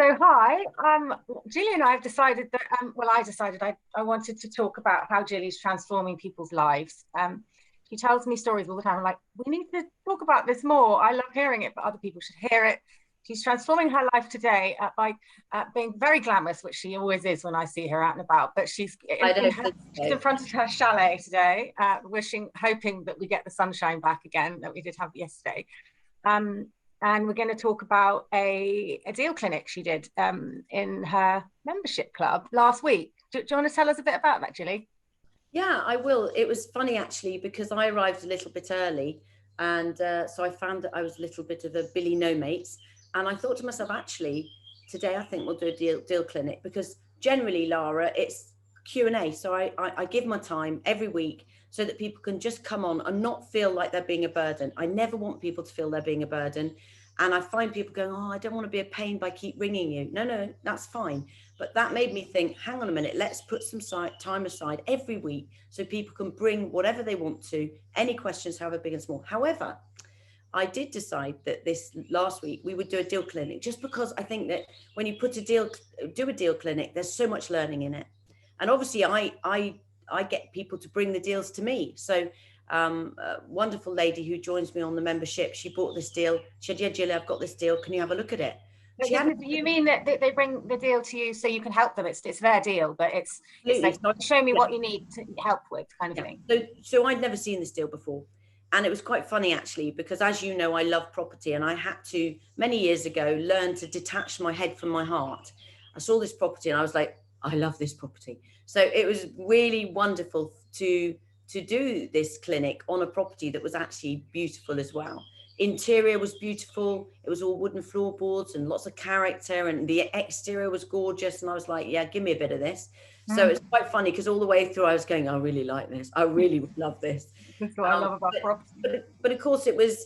So hi, Gillie and I have decided that, I decided I wanted to talk about how Gillie's transforming people's lives. She tells me stories all the time. I'm like, we need to talk about this more. I love hearing it, but other people should hear it. She's transforming her life today by being very glamorous, which she always is when I see her out and about. But she's in front of her chalet today, hoping that we get the sunshine back again that we did have yesterday. And we're going to talk about a deal clinic she did in her membership club last week. Do you want to tell us a bit about that, Gillie? Yeah, I will. It was funny, actually, because I arrived a little bit early. And so I found that I was a little bit of a Billy No Mates. And I thought to myself, actually, today I think we'll do a deal clinic, because generally, Lara, it's Q&A. So I give my time every week so that people can just come on and not feel like they're being a burden. I never want people to feel they're being a burden. And I find people going, oh, I don't want to be a pain by keep ringing you. No, that's fine. But that made me think, hang on a minute, let's put some time aside every week so people can bring whatever they want to, any questions, however big and small. However, I did decide that this last week we would do a deal clinic, just because I think that when you do a deal clinic, there's so much learning in it. And obviously I get people to bring the deals to me. So a wonderful lady who joins me on the membership, she bought this deal. She said, yeah, Gillie, I've got this deal. Can you have a look at it? You mean that they bring the deal to you so you can help them? It's their deal, but it's like, show me what you need to help with, kind of thing. So I'd never seen this deal before. And it was quite funny, actually, because as you know, I love property, and I had to, many years ago, learn to detach my head from my heart. I saw this property and I was like, I love this property. So it was really wonderful to do this clinic on a property that was actually beautiful as well. Interior was beautiful. It was all wooden floorboards and lots of character, and the exterior was gorgeous. And I was like, yeah, give me a bit of this. So it's quite funny, because all the way through I was going, I really like this. I really would love this. That's what I love about property. But of course, it was,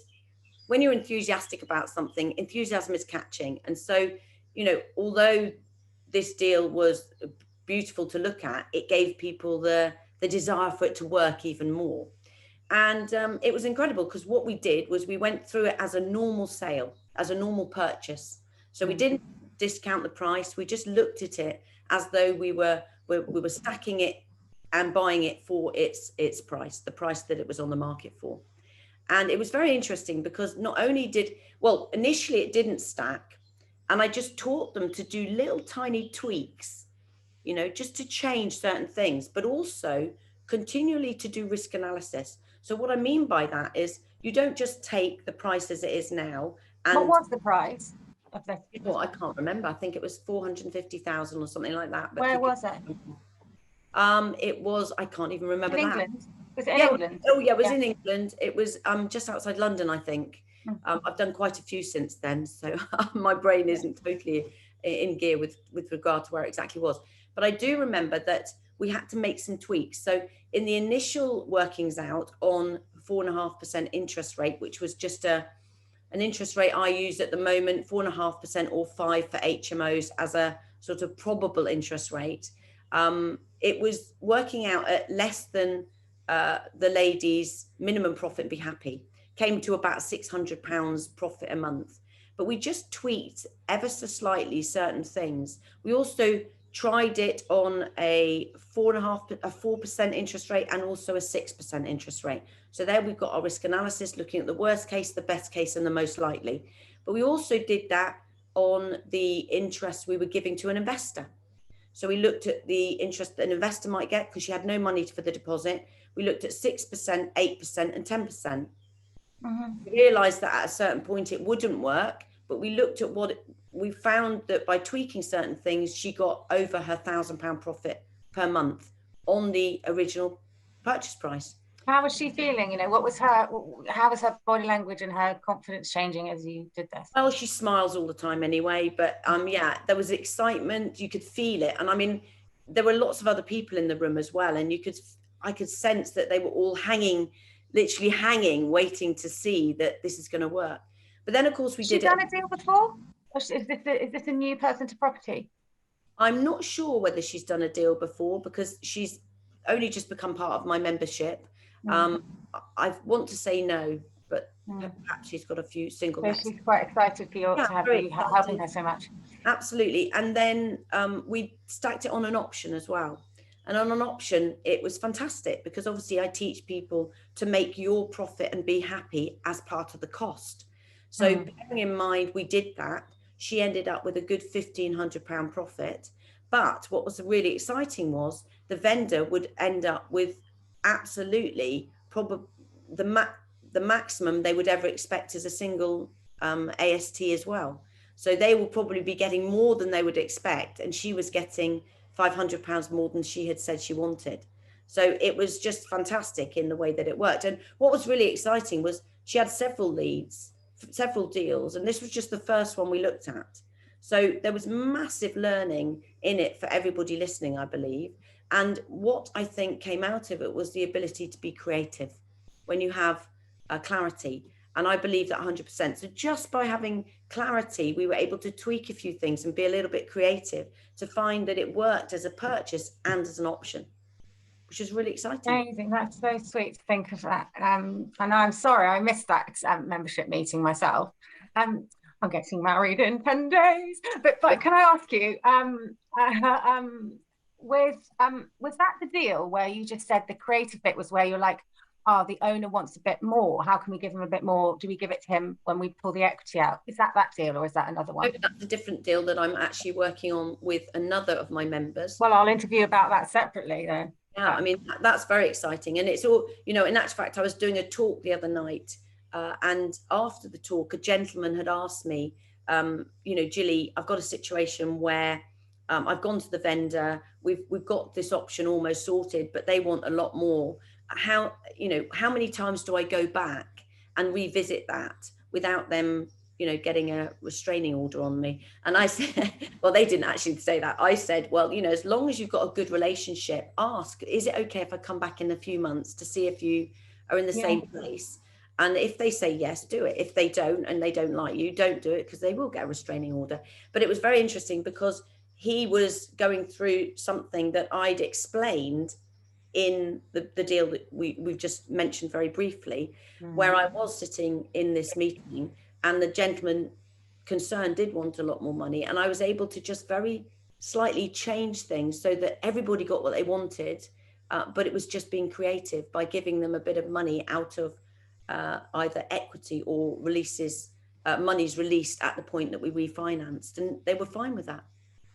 when you're enthusiastic about something, enthusiasm is catching. And so, although this deal was beautiful to look at, it gave people the desire for it to work even more. And it was incredible, because what we did was we went through it as a normal sale, as a normal purchase. So we didn't discount the price. We just looked at it as though we were stacking it and buying it for its price, the price that it was on the market for. And it was very interesting, because not only initially it didn't stack, and I just taught them to do little tiny tweaks, just to change certain things, but also continually to do risk analysis. So what I mean by that is, you don't just take the price as it is now. And what was the price of this? Well, I can't remember. I think it was 450,000 or something like that. But where was it? It was, I can't even remember. In England? Was it in England? Oh yeah, it was in England. It was just outside London, I think. I've done quite a few since then, so my brain isn't totally in gear with regard to where it exactly was. But I do remember that we had to make some tweaks. So in the initial workings out on 4.5% interest rate, which was just an interest rate I use at the moment, 4.5% or 5% for HMOs as a sort of probable interest rate. It was working out at less than the lady's minimum profit and be happy. Came to about £600 profit a month. But we just tweaked ever so slightly certain things. We also tried it on a 4% interest rate and also a 6% interest rate. So there we've got our risk analysis, looking at the worst case, the best case, and the most likely. But we also did that on the interest we were giving to an investor. So we looked at the interest that an investor might get, because she had no money for the deposit. We looked at 6%, 8%, and 10%. We realized that at a certain point it wouldn't work, but we looked at we found that by tweaking certain things, she got over her £1,000 profit per month on the original purchase price. How was she feeling? How was her body language and her confidence changing as you did this? Well, she smiles all the time anyway, but there was excitement. You could feel it. And I mean, there were lots of other people in the room as well. And I could sense that they were all literally hanging, waiting to see that this is going to work. But then, of course, Has she done a deal before? Or is this a new person to property? I'm not sure whether she's done a deal before, because she's only just become part of my membership. I want to say no, but perhaps she's got a few single So lets. she's quite excited for you to have you helping her so much. Absolutely. And then we stacked it on an option as well. And on an option, it was fantastic because obviously I teach people to make your profit and be happy as part of the cost. So bearing in mind, we did that. She ended up with a good £1,500 profit. But what was really exciting was the vendor would end up with absolutely probably the maximum they would ever expect as a single AST as well. So they will probably be getting more than they would expect. And she was getting £500 more than she had said she wanted. So it was just fantastic in the way that it worked. And what was really exciting was she had several leads, several deals, and this was just the first one we looked at. So there was massive learning in it for everybody listening, I believe. And what I think came out of it was the ability to be creative when you have clarity. And I believe that 100%. So just by having clarity, we were able to tweak a few things and be a little bit creative to find that it worked as a purchase and as an option, which is really exciting. Amazing. That's so sweet to think of that. And I'm sorry I missed that membership meeting myself. I'm getting married in 10 days. But can I ask you, was that the deal where you just said the creative bit was where you're like, oh, the owner wants a bit more. How can we give him a bit more? Do we give it to him when we pull the equity out? Is that deal or is that another one? No, that's a different deal that I'm actually working on with another of my members. Well, I'll interview about that separately then. Yeah, I mean, that's very exciting. And it's all, in actual fact, I was doing a talk the other night and after the talk, a gentleman had asked me, Gillie, I've got a situation where I've gone to the vendor, we've got this option almost sorted, but they want a lot more. How many times do I go back and revisit that without them, getting a restraining order on me? And I said, well, they didn't actually say that. I said, well, as long as you've got a good relationship, ask, is it okay if I come back in a few months to see if you are in the same place? And if they say yes, do it. If they don't, and they don't like you, don't do it, because they will get a restraining order. But it was very interesting because he was going through something that I'd explained in the deal that we've just mentioned very briefly, where I was sitting in this meeting and the gentleman concerned did want a lot more money. And I was able to just very slightly change things so that everybody got what they wanted. But it was just being creative by giving them a bit of money out of either equity or monies released at the point that we refinanced. And they were fine with that.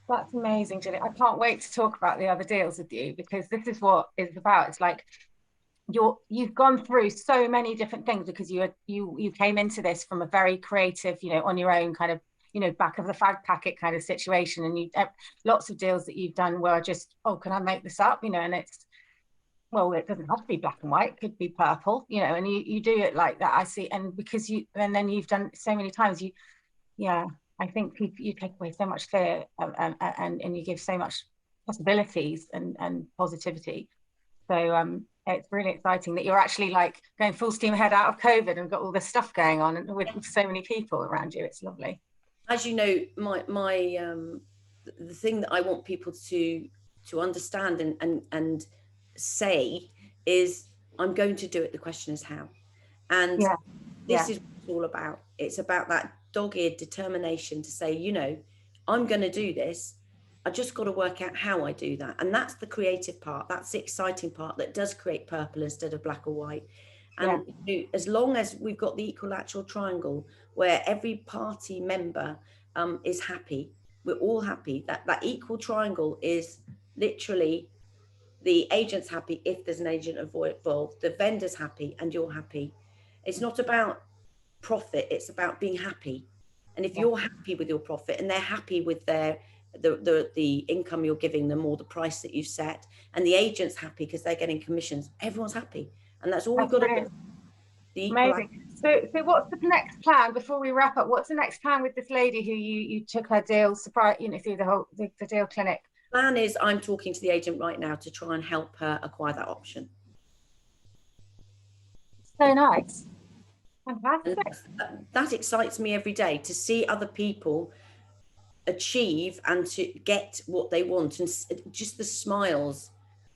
That's amazing, Gillie. I can't wait to talk about the other deals with you, because this is what it's about. It's like you've gone through so many different things because you came into this from a very creative, on your own kind of, back of the fag packet kind of situation, and you lots of deals that you've done where just, oh, can I make this up, and it's, well, it doesn't have to be black and white, it could be purple, and you do it like that. I see. And because then you've done so many times, I think you take away so much fear and you give so much possibilities and positivity. So it's really exciting that you're actually like going full steam ahead out of COVID and got all this stuff going on and with so many people around you. It's lovely. As you know, the thing that I want people to understand and say is, I'm going to do it. The question is how. And this is what it's all about. It's about that dogged determination to say, I'm going to do this. I just got to work out how I do that. And that's the creative part. That's the exciting part that does create purple instead of black or white. And as long as we've got the equilateral triangle where every party member is happy, we're all happy. That equal triangle is literally the agent's happy if there's an agent involved, the vendor's happy and you're happy. It's not about profit, it's about being happy. And if you're happy with your profit and they're happy with the income you're giving them or the price that you've set, and the agent's happy because they're getting commissions, everyone's happy. And that's all we've got to do. Amazing. So what's the next plan before we wrap up? What's the next plan with this lady who you took her deal through the deal clinic? Plan is, I'm talking to the agent right now to try and help her acquire that option. So nice. Fantastic. That excites me every day, to see other people achieve and to get what they want, and just the smiles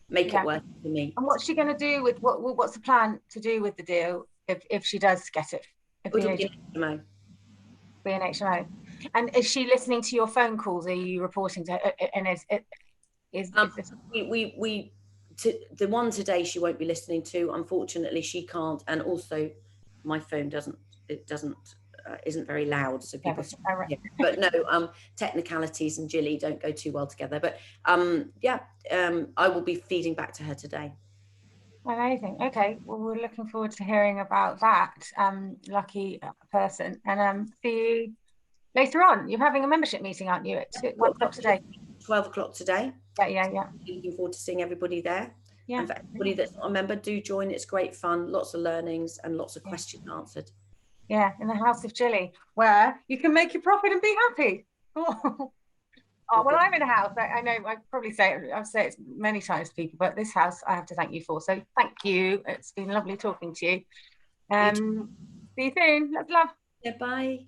make it worth it for me. And what's she going to do with what's the plan to do with the deal if she does get it It would be an HMO. Be an HMO. And is she listening to your phone calls? Are you reporting to her? And is this... The one today she won't be listening to. Unfortunately, she can't. And also, my phone isn't very loud, so people. Yeah. But no, technicalities and Gillie don't go too well together. But I will be feeding back to her today. Amazing. Okay, well, we're looking forward to hearing about that. Lucky person, and see you later on. You're having a membership meeting, aren't you? At 1 o'clock today. 12 o'clock today. Yeah. Looking forward to seeing everybody there. Yeah. And for everybody that's not a member, do join. It's great fun, lots of learnings and lots of questions answered. Yeah, in the House of Gillie, where you can make your profit and be happy. Oh, well, I'm in a house. I know I probably I've said it many times to people, but this house I have to thank you for. So thank you. It's been lovely talking to you. See you soon. Lots of love. Yeah, bye.